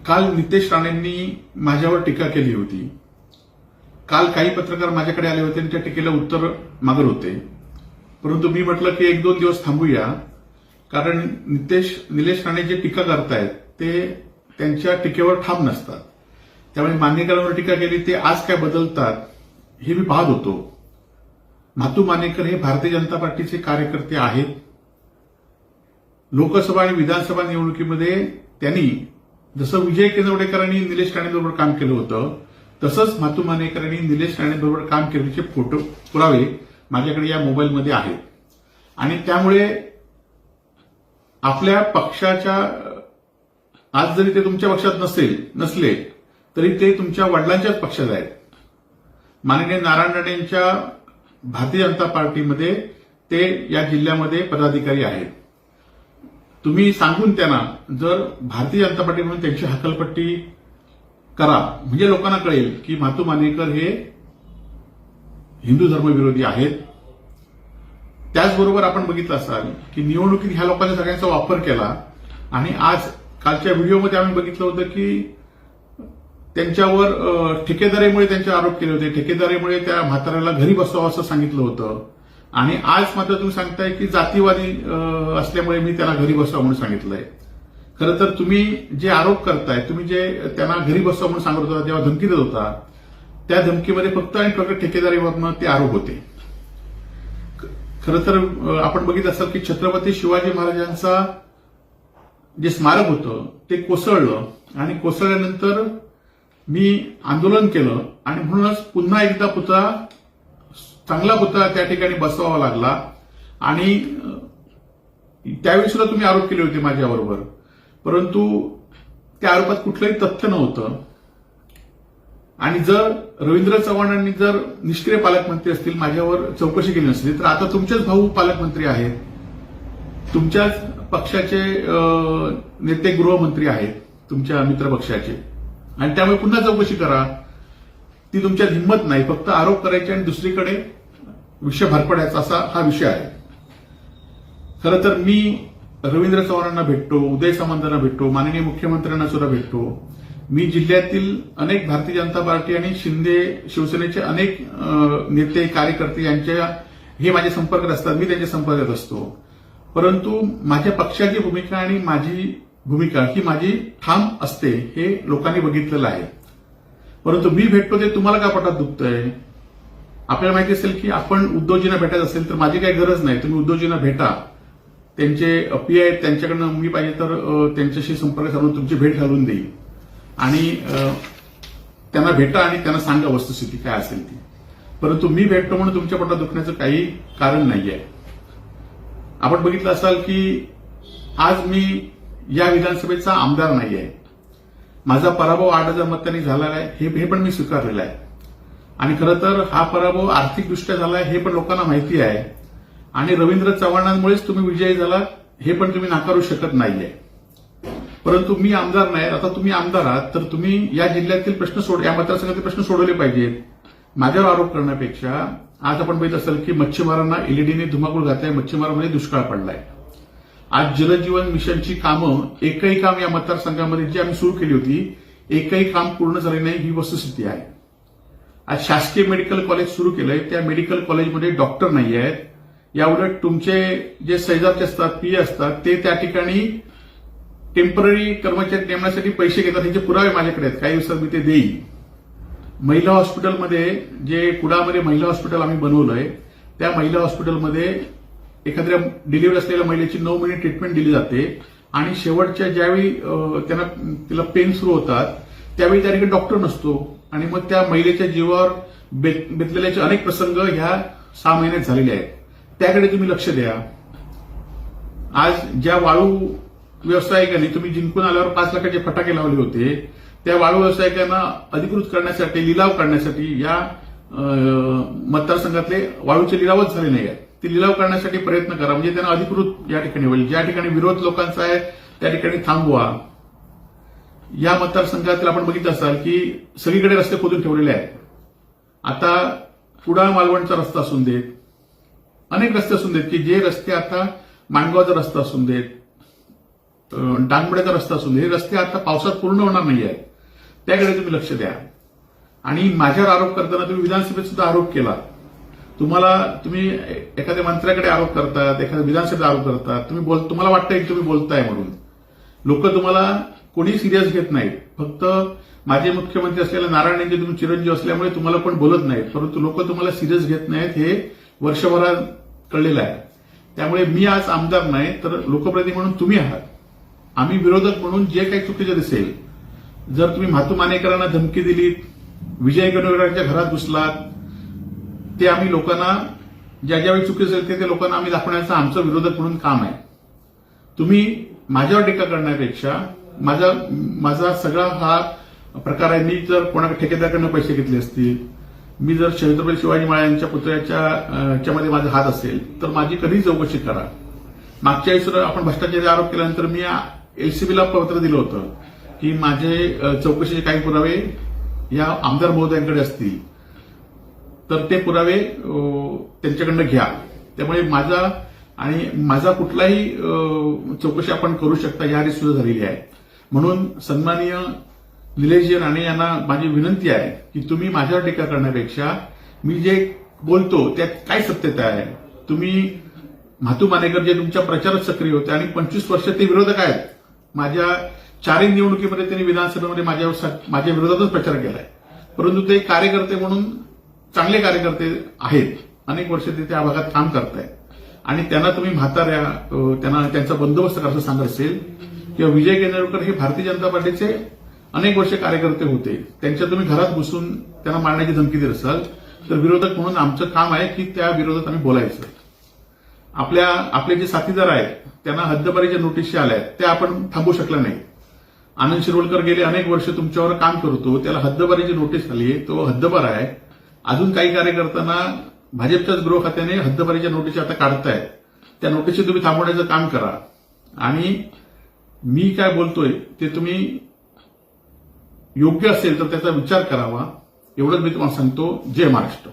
काल नितेश राणेंनी माझ्यावर टीका केली होती. काल काही पत्रकार माझ्याकडे आले होते आणि त्या टीकेला उत्तर मागत होते. परंतु मी म्हटलं की एक दोन दिवस थांबूया, कारण निलेश राणे जे टीका करतायत ते त्यांच्या टीकेवर ठाम नसतात. त्यामुळे मानेकरांवर टीका केली ते आज काय बदलतात हे मी पाहत होतो. मातू मानेकर हे भारतीय जनता पार्टीचे कार्यकर्ते आहेत. लोकसभा आणि विधानसभा निवडणुकीमध्ये त्यांनी जसं विजय केंद्रवडेकरांनी निलेश राणेंबरोबर काम केलं होतं, तसंच मातू मानेकरांनी निलेश राणेंबरोबर काम केल्याचे फोटो पुरावे माझ्याकडे या मोबाईलमध्ये आहेत. आणि त्यामुळे आपल्या पक्षाच्या, आज जरी ते तुमच्या पक्षात नसले तरी ते तुमच्या वडिलांच्याच पक्षात आहेत. माननीय नारायण राणेंच्या भारतीय जनता पार्टीमध्ये ते या जिल्ह्यामध्ये पदाधिकारी आहेत. तुम्ही सांगून त्यांना जर भारतीय जनता पार्टी म्हणून त्यांची हकालपट्टी करा, म्हणजे लोकांना कळेल की मातू मानेकर हे हिंदू धर्मविरोधी आहेत. त्याचबरोबर आपण बघितलं असाल की निवडणुकीत ह्या लोकांच्या सगळ्यांचा वापर केला आणि आज कालच्या व्हिडिओमध्ये आम्ही बघितलं होतं की त्यांच्यावर ठेकेदारीमुळे त्यांचे आरोप केले होते. ठेकेदारीमुळे त्या म्हाताऱ्याला घरी बसवावं असं सांगितलं होतं आणि आज मात्र तुम्ही सांगताय की जातीवादी असल्यामुळे मी त्याला घरी बसवा म्हणून सांगितलंय. खरं तर तुम्ही जे आरोप करताय, तुम्ही जे त्यांना घरी बसवा म्हणून सांगत होता, जेव्हा धमकी देत होता, त्या धमकीमध्ये फक्त आणि फक्त ठेकेदारीवरनं ते आरोप होते. खरं तर आपण बघितलं असाल की छत्रपती शिवाजी महाराजांचा जे स्मारक होतं ते कोसळलं आणि कोसळल्यानंतर मी आंदोलन केलं आणि म्हणूनच पुन्हा एकदा चांगला पुतळा त्या ठिकाणी बसवावा लागला. आणि त्यावेळी सुद्धा तुम्ही आरोप केले होते माझ्याबरोबर, परंतु त्या आरोपात कुठलंही तथ्य नव्हतं. आणि जर रवींद्र चव्हाणांनी जर निष्क्रिय पालकमंत्री असतील, माझ्यावर चौकशी केली नसली, तर आता तुमचेच भाऊ पालकमंत्री आहेत, तुमच्याच पक्षाचे नेते गृहमंत्री आहेत, तुमच्या मित्र पक्षाचे, आणि त्यामुळे पुन्हा चौकशी करा. ती तुमच्यात हिंमत नाही, फक्त आरोप करायचे आणि दुसरीकडे विषय भरपडायचा असा हा विषय आहे. खरं तर मी रवींद्र चव्हाणांना भेटतो, उदय सामंतांना भेटतो, माननीय मुख्यमंत्र्यांना सुद्धा भेटतो. मी जिल्ह्यातील अनेक भारतीय जनता पार्टी आणि शिंदे शिवसेनेचे अनेक नेते कार्यकर्ते यांच्या हे माझे संपर्कात असतात, मी त्यांच्या संपर्कात असतो. परंतु माझ्या पक्षाची भूमिका आणि माझी भूमिका ही माझी ठाम असते, हे लोकांनी बघितलेलं आहे. परंतु मी भेटतो ते तुम्हाला का पोटात दुखतंय? आपल्याला माहिती असेल की आपण उद्धवजींना भेटायचं असेल तर माझी काही गरज नाही, तुम्ही उद्धवजींना भेटा. त्यांचे पी आहेत, त्यांच्याकडनं मी पाहिजे तर त्यांच्याशी संपर्क साधून तुमची भेट घालून देईल आणि त्यांना भेटा आणि त्यांना सांगा वस्तुस्थिती काय असेल ती. परंतु मी भेटतो म्हणून तुमच्या पोटात दुखण्याचं काही कारण नाहीये. आपण बघितलं असाल की आज मी या विधानसभेचा आमदार नाहीये. माझा पराभव 8,000 मतांनी झालेला आहे, हे पण मी स्वीकारलेलं आहे. आणि खरं तर हा पराभव आर्थिकदृष्ट्या झाला आहे हे पण लोकांना माहिती आहे. आणि रवींद्र चव्हाणांमुळेच तुम्ही विजयी झाला हे पण तुम्ही नाकारू शकत नाहीये. परंतु मी आमदार नाही. आता तुम्ही आमदार आहात तर तुम्ही या जिल्ह्यातील प्रश्न या मतदारसंघातील प्रश्न सोडवले पाहिजेत. माझ्यावर आरोप करण्यापेक्षा आज आपण बघित असाल की मच्छीमारांना एलईडीने धुमाकूळ घातलाय, मच्छीमारांमध्ये दुष्काळ पडलाय. आज जलजीवन मिशनची कामं एकही काम या मतदारसंघामध्ये जी आम्ही सुरू केली होती, एकही काम पूर्ण झाले नाही, ही वस्तुस्थिती आहे. आज शासकीय मेडिकल कॉलेज सुरू केलंय, त्या मेडिकल कॉलेजमध्ये डॉक्टर नाही आहेत. याउलट तुमचे जे सैजाबचे असतात, पीए असतात, ते त्या ठिकाणी टेम्पररी कर्मचारी नेमण्यासाठी पैसे घेतात. ह्याचे पुरावे माझ्याकडे आहेत, काही दिवसात मी ते देईन. महिला हॉस्पिटलमध्ये जे कुडामध्ये महिला हॉस्पिटल आम्ही बनवलंय, त्या महिला हॉस्पिटलमध्ये एखाद्या डिलिव्हरी असलेल्या महिलेची 9 महिने ट्रीटमेंट दिली जाते आणि शेवटच्या ज्यावेळी तिला पेन सुरू होतात त्यावेळी त्या ठिकाणी डॉक्टर नसतो आणि मग त्या महिलेच्या जीवावर बेतलेल्याचे अनेक प्रसंग ह्या 6 महिन्यात झालेले आहेत. त्याकडे तुम्ही लक्ष द्या. आज ज्या वाळू व्यावसायिकांनी तुम्ही जिंकून आल्यावर 5 लाखाचे फटाके लावले होते, त्या वाळू व्यावसायिकांना अधिकृत करण्यासाठी, लिलाव करण्यासाठी या मतदारसंघातले वाळूचे लिलावच झाले नाही आहेत. ते लिलाव करण्यासाठी प्रयत्न करा, म्हणजे त्यांना अधिकृत या ठिकाणी होईल. ज्या ठिकाणी विरोध लोकांचा आहे त्या ठिकाणी थांबवा. या मतदारसंघातील आपण बघितलं असाल की सगळीकडे रस्ते खोदून ठेवलेले आहेत. आता कुडाळ मालवणचा रस्ता असून देत, अनेक रस्ते असून देत की जे रस्ते आता माणगावचा रस्ता असून देत, डांगमड्याचा रस्ता असून हे रस्ते आता पावसात पूर्ण होणार नाही आहेत, त्याकडे तुम्ही लक्ष द्या. आणि माझ्यावर आरोप करताना तुम्ही विधानसभेत सुद्धा आरोप केला. तुम्ही एखाद्या मंत्र्याकडे आरोप करतात, एखाद्या विधानसभेत आरोप करतात, तुम्हाला वाटतंय की तुम्ही बोलताय म्हणून. लोक तुम्हाला कोणी सिरियस घेत नाहीत. फक्त माझे मुख्यमंत्री असलेल्या नारायण यांचे तुम्ही चिरंजीव असल्यामुळे तुम्हाला पण बोलत नाहीत, परंतु लोक तुम्हाला सिरियस घेत नाहीत हे वर्षभरात कळलेलं आहे. त्यामुळे मी आज आमदार नाही तर लोकप्रतिनिधी म्हणून तुम्ही आहात. आम्ही विरोधक म्हणून जे काही चुकीचं दिसेल, जर तुम्ही म्हातू मानेकरांना धमकी दिलीत, विजय गणवेकरांच्या घरात घुसलात, ते आम्ही लोकांना ज्यावेळी चुकी असेल ते लोकांना आम्ही दाखवण्याचं आमचं विरोधक म्हणून काम आहे. तुम्ही माझ्यावर टीका करण्यापेक्षा माझा सगळा हा प्रकार आहे. मी जर कोणा ठेकेदाराकडनं पैसे घेतले असतील, मी जर छत्रपती शिवाजी महाराजांच्या पुतळ्याच्यामध्ये माझा हात असेल तर माझी कधी चौकशी करा. मागच्या वेळेस आपण भ्रष्टाचाराचे आरोप केल्यानंतर मी एलसीबीला पत्र दिलं होतं की माझे चौकशीचे काही पुरावे या आमदार महोदयांकडे असतील तर ते पुरावे त्यांच्याकडनं घ्या. त्यामुळे माझा कुठलाही चौकशी आपण करू शकता याआधी सुद्धा झालेली आहे. म्हणून सन्माननीय निलेशजी राणे यांना माझी विनंती आहे की तुम्ही माझ्यावर टीका करण्यापेक्षा मी जे बोलतो त्यात काय सत्यता आहे. तुम्ही म्हातू मानेकर जे तुमच्या प्रचारात सक्रिय होते आणि 25 वर्ष ते विरोधक आहेत. माझ्या 4 निवडणुकीमध्ये त्यांनी विधानसभेमध्ये माझ्या विरोधातच प्रचार केलाय, परंतु ते कार्यकर्ते म्हणून चांगले कार्यकर्ते आहेत. अनेक वर्ष ते त्या भागात काम करतायत आणि त्यांना तुम्ही त्यांचा बंदोबस्त करायचं सांगत असेल किंवा विजय केंद्रेकर हे भारतीय जनता पार्टीचे अनेक वर्ष कार्यकर्ते होते, त्यांच्या तुम्ही घरात घुसून त्यांना मारण्याची धमकी देत असाल तर विरोधक म्हणून आमचं काम आहे की त्या विरोधात आम्ही बोलायचं. आपले जे साथीदार आहेत त्यांना हद्दपारीच्या नोटीस आल्या आहेत, त्या आपण थांबवू शकल्या नाही. आनंद शिरोडकर गेले अनेक वर्ष तुमच्यावर काम करतो, त्याला हद्दपारीची नोटीस आली, तो हद्दपार आहे. अजून काही कार्यकर्त्यांना भाजपच्याच गृह खात्याने हद्दपारीच्या नोटीस आता काढतायत, त्या नोटीस तुम्ही थांबवण्याचं काम करा. आणि मी काय बोलतोय ते तुम्ही योग्य असेल तर त्याचा विचार करावा, एवढंच मी तुम्हाला सांगतो. जय महाराष्ट्र.